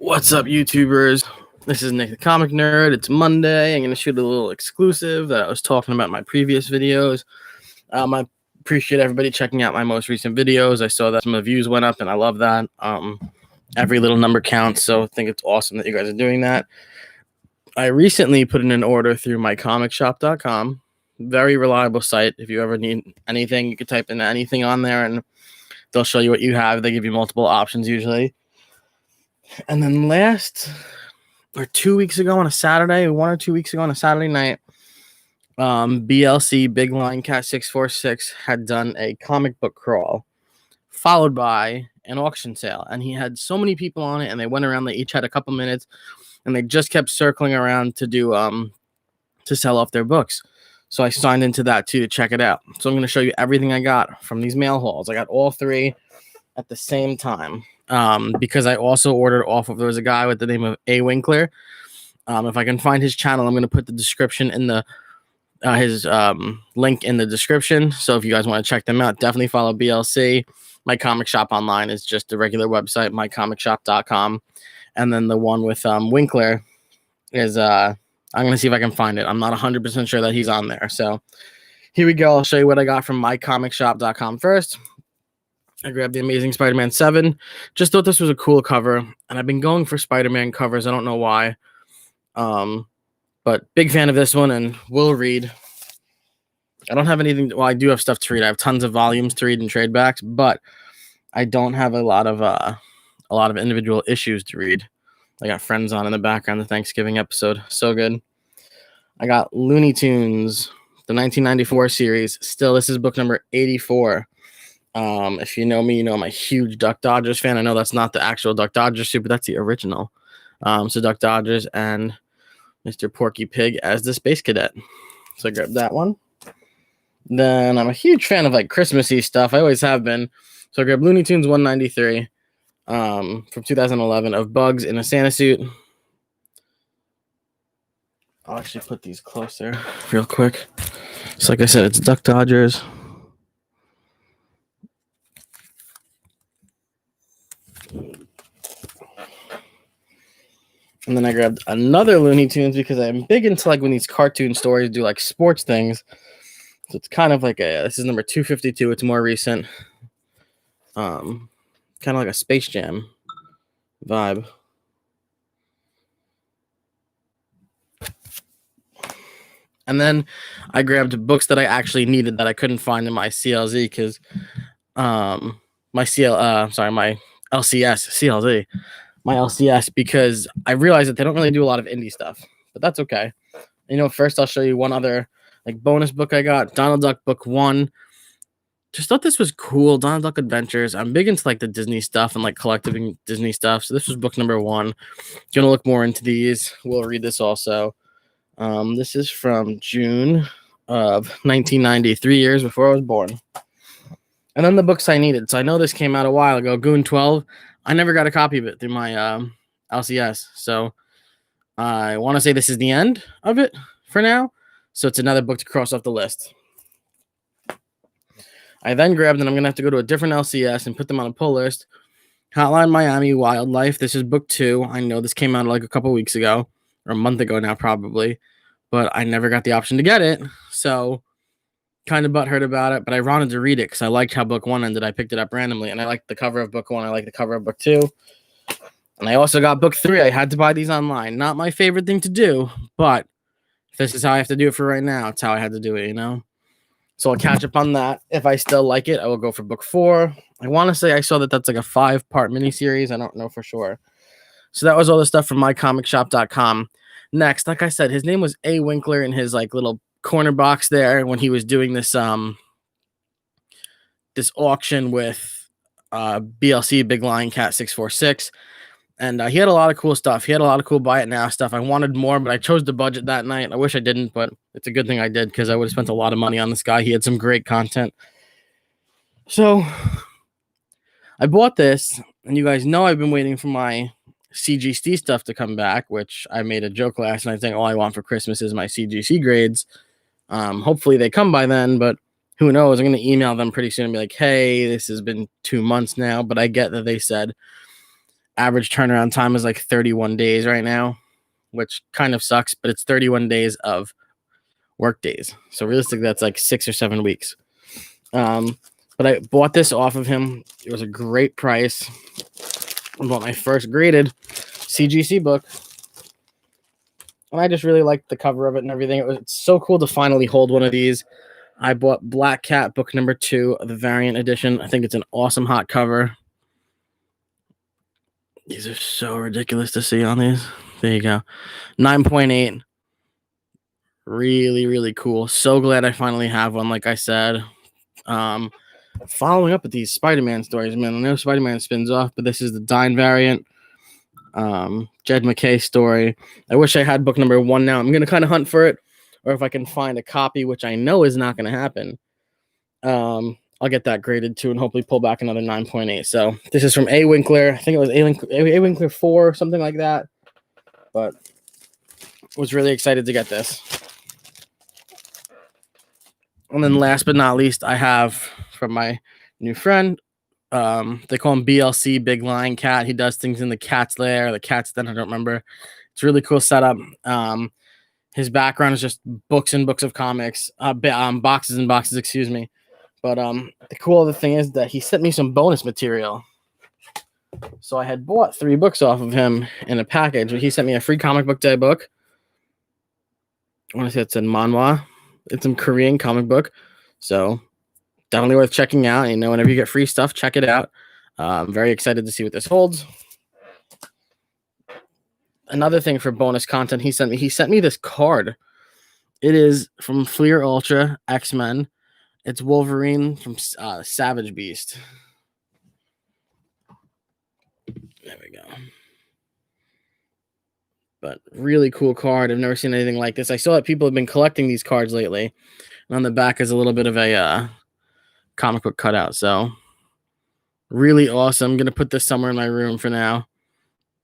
What's up, YouTubers? This is Nick the Comic Nerd. It's Monday. I'm going to shoot a little exclusive that I was talking about in my previous videos. I appreciate everybody checking out my most recent videos. I saw that some of the views went up, and I love that. Every little number counts, so I think it's awesome that you guys are doing that. I recently put in an order through mycomicshop.com. Very reliable site. If you ever need anything, you can type in anything on there, and they'll show you what you have. They give you multiple options usually. And then 2 weeks ago on a Saturday, 1 or 2 weeks ago on a Saturday night, BLC Big Line Cat 646 had done a comic book crawl, followed by an auction sale. And he had so many people on it, and they went around. They each had a couple minutes, and they just kept circling around to do to sell off their books. So I signed into that too to check it out. So I'm going to show you everything I got from these mail hauls. I got all three at the same time. Because I also ordered off of, there was a guy with the name of awinkler. If I can find his channel, I'm going to put the description in the his link in the description. So if you guys want to check them out, definitely follow BLC. My comic shop online is just a regular website, mycomicshop.com. And then the one with Winkler is I'm going to see if I can find it. I'm not 100% sure that he's on there. So here we go. I'll show you what I got from mycomicshop.com first. I grabbed the Amazing Spider-Man 7. Just thought this was a cool cover, and I've been going for Spider-Man covers. I don't know why. But big fan of this one, and will read. I don't have anything. Well, I do have stuff to read. I have tons of volumes to read and trade backs, but I don't have a lot of individual issues to read. I got Friends on in the background, the Thanksgiving episode. So good. I got Looney Tunes, the 1994 series. Still, this is book number 84. If you know me, you know I'm a huge Duck Dodgers fan. I know that's not the actual Duck Dodgers suit, but that's the original. So Duck Dodgers and Mr. Porky Pig as the Space Cadet. So I grabbed that one. Then I'm a huge fan of like Christmassy stuff. I always have been. So I grabbed Looney Tunes 193 from 2011 of Bugs in a Santa suit. I'll actually put these closer real quick. So like I said, it's Duck Dodgers. And then I grabbed another Looney Tunes because I'm big into like when these cartoon stories do like sports things. So it's kind of like this is number 252. It's more recent. Kind of like a Space Jam vibe. And then I grabbed books that I actually needed that I couldn't find in my CLZ because my LCS because I realized that they don't really do a lot of indie stuff, but that's okay. First I'll show you one other like bonus book I got, Donald Duck book 1. Just thought this was cool, Donald Duck Adventures. I'm big into like the Disney stuff and like collecting Disney stuff, so this was book number 1. Gonna look more into these. We'll read this also. This is from June of 1990, 3 years before I was born. And then the books I needed. So I know this came out a while ago, Goon 12. I never got a copy of it through my LCS. So I want to say this is the end of it for now. So it's another book to cross off the list. I then grabbed, and I'm going to have to go to a different LCS and put them on a pull list. Hotline Miami Wildlife. This is book 2. I know this came out like a couple weeks ago, or a month ago now probably. But I never got the option to get it. So kind of butthurt about it, but I wanted to read it because I liked how book 1 ended. I picked it up randomly, and I liked the cover of book 1. I like the cover of book 2. And I also got book 3. I had to buy these online. Not my favorite thing to do, but if this is how I have to do it for right now, it's how I had to do it, So I'll catch up on that. If I still like it, I will go for book 4. I want to say I saw that that's like a 5-part miniseries. I don't know for sure. So that was all the stuff from mycomicshop.com. Next, like I said, his name was A. Winkler in his like little corner box there when he was doing this this auction with BLC Big Line Cat 646, and he had a lot of cool stuff. He had a lot of cool buy it now stuff. I wanted more, but I chose the budget that night. I wish I didn't, but it's a good thing I did because I would have spent a lot of money on this guy. He had some great content. So I bought this, and you guys know I've been waiting for my CGC stuff to come back, which I made a joke last night saying all I want for Christmas is my CGC grades. Hopefully they come by then, but who knows? I'm going to email them pretty soon and be like, hey, this has been 2 months now, but I get that they said average turnaround time is like 31 days right now, which kind of sucks, but it's 31 days of work days. So realistically, that's like 6 or 7 weeks. But I bought this off of him. It was a great price. I bought my first graded CGC book. And I just really liked the cover of it and everything. It's so cool to finally hold one of these. I bought Black Cat book number 2, the variant edition. I think it's an awesome hot cover. These are so ridiculous to see on these. There you go. 9.8. Really, really cool. So glad I finally have one, like I said. Following up with these Spider-Man stories, man. I know Spider-Man spins off, but this is the Dine variant. Jed McKay story. I wish I had book number 1 now. I'm going to kind of hunt for it, or if I can find a copy, which I know is not going to happen, I'll get that graded too and hopefully pull back another 9.8. So this is from Awinkler. I think it was Awinkler 4, something like that. But was really excited to get this. And then last but not least, I have from my new friend, they call him BLC, Big Lion Cat. He does things in the cat's lair, the cat's den, I don't remember. It's a really cool setup. His background is just books and books of comics, boxes and boxes, excuse me. But the cool other thing is that he sent me some bonus material. So I had bought 3 books off of him in a package. He sent me a free comic book day book. I want to say it's in manhwa. It's some Korean comic book. So definitely worth checking out. You know, whenever you get free stuff, check it out. I'm very excited to see what this holds. Another thing for bonus content he sent me this card. It is from Fleer Ultra X-Men. It's Wolverine from Savage Beast. There we go. But really cool card. I've never seen anything like this. I saw that people have been collecting these cards lately. And on the back is a little bit of a comic book cutout. So really awesome. I'm going to put this somewhere in my room for now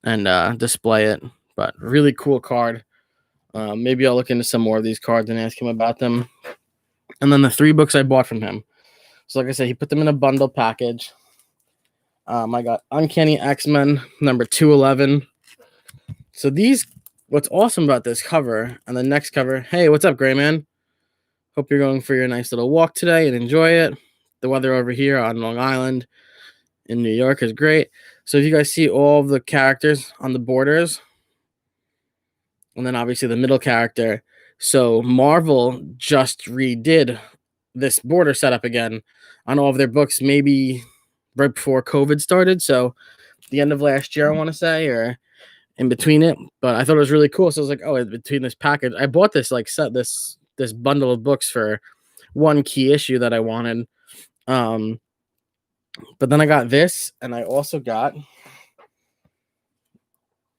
and display it. But really cool card. Maybe I'll look into some more of these cards and ask him about them. And then the 3 books I bought from him. So like I said, he put them in a bundle package. I got Uncanny X-Men number 211. So what's awesome about this cover and the next cover. Hey, what's up, Gray Man? Hope you're going for your nice little walk today and enjoy it. The weather over here on Long Island in New York is great. So if you guys see all of the characters on the borders, and then obviously the middle character. So Marvel just redid this border setup again on all of their books, maybe right before COVID started. So the end of last year, I want to say, or in between it. But I thought it was really cool. So I was like, oh, in between this package, I bought this this bundle of books for one key issue that I wanted. But then I got this, and I also got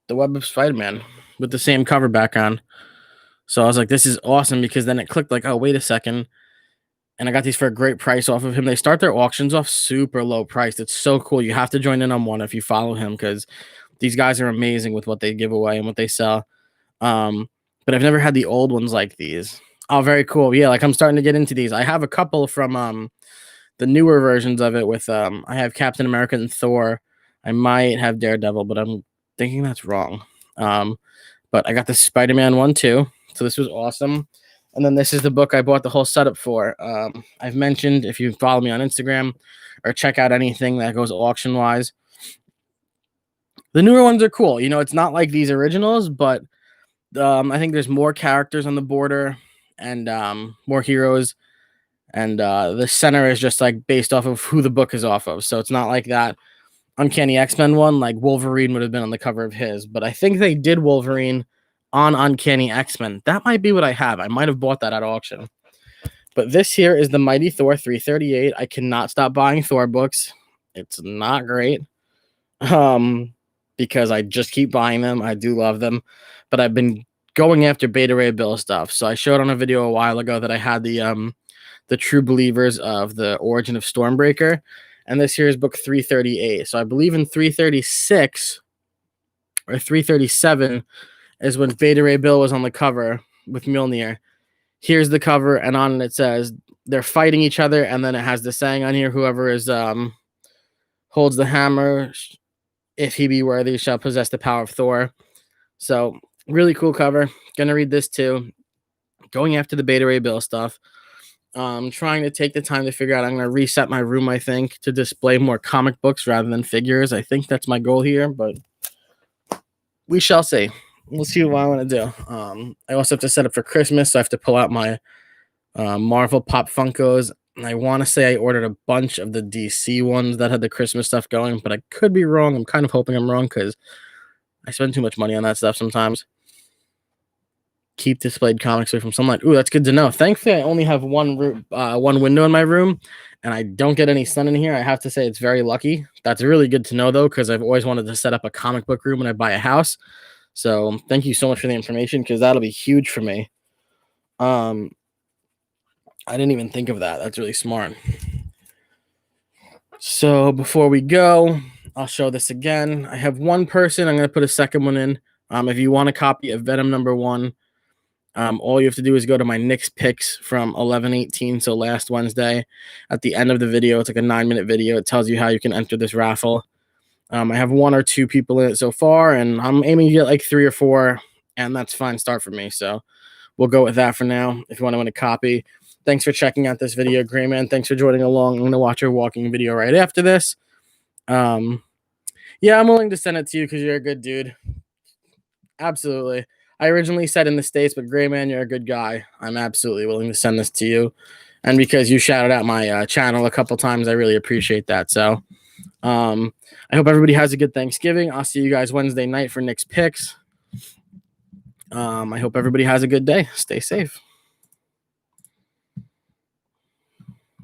the Web of Spider-Man with the same cover background. So I was like, this is awesome, because then it clicked like, oh, wait a second. And I got these for a great price off of him. They start their auctions off super low priced. It's so cool. You have to join in on one if you follow him, because these guys are amazing with what they give away and what they sell. But I've never had the old ones like these. Oh, very cool. Yeah, like I'm starting to get into these. I have a couple from the newer versions of it with I have Captain America and Thor. I might have Daredevil, but I'm thinking that's wrong. But I got the Spider-Man one too. So this was awesome. And then this is the book I bought the whole setup for. I've mentioned, if you follow me on Instagram or check out anything that goes auction-wise, the newer ones are cool. You know, it's not like these originals, but I think there's more characters on the border and more heroes. And the center is just like based off of who the book is off of. So it's not like that Uncanny X-Men one, like Wolverine would have been on the cover of his. But I think they did Wolverine on Uncanny X-Men. That might be what I have. I might have bought that at auction. But this here is the Mighty Thor 338. I cannot stop buying Thor books. It's not great. Because I just keep buying them. I do love them. But I've been going after Beta Ray Bill stuff. So I showed on a video a while ago that I had the True Believers of the Origin of Stormbreaker. And this here is book 338. So I believe in 336 or 337 is when Beta Ray Bill was on the cover with Mjolnir. Here's the cover, and on it says they're fighting each other, and then it has the saying on here, whoever is holds the hammer If he be worthy, shall possess the power of Thor. So really cool cover. Gonna read this too. Going after the Beta Ray Bill stuff. Trying to take the time to figure out. I'm gonna reset my room, I think, to display more comic books rather than figures. I think that's my goal here, but we shall see. We'll see what I want to do. I also have to set up for Christmas, so I have to pull out my Marvel Pop Funkos. And I want to say I ordered a bunch of the DC ones that had the Christmas stuff going, but I could be wrong. I'm kind of hoping I'm wrong because I spend too much money on that stuff sometimes. Keep displayed comics away from sunlight. Ooh, that's good to know. Thankfully, I only have one window in my room, and I don't get any sun in here. I have to say it's very lucky. That's really good to know, though, because I've always wanted to set up a comic book room when I buy a house. So thank you so much for the information, because that'll be huge for me. I didn't even think of that. That's really smart. So before we go, I'll show this again. I have one person. I'm going to put a second one in. If you want a copy of Venom #1, all you have to do is go to my Knicks picks from 11/18, so last Wednesday. At the end of the video, it's like a 9-minute video. It tells you how you can enter this raffle. I have 1 or 2 people in it so far, and I'm aiming to get like 3 or 4, and that's a fine start for me. So we'll go with that for now. If you want to win a copy, thanks for checking out this video, Gray Man. Thanks for joining along. I'm going to watch your walking video right after this. Yeah, I'm willing to send it to you because you're a good dude. Absolutely. I originally said in the States, but Gray Man, you're a good guy. I'm absolutely willing to send this to you. And because you shouted out my channel a couple times, I really appreciate that. So I hope everybody has a good Thanksgiving. I'll see you guys Wednesday night for Knicks picks. I hope everybody has a good day. Stay safe.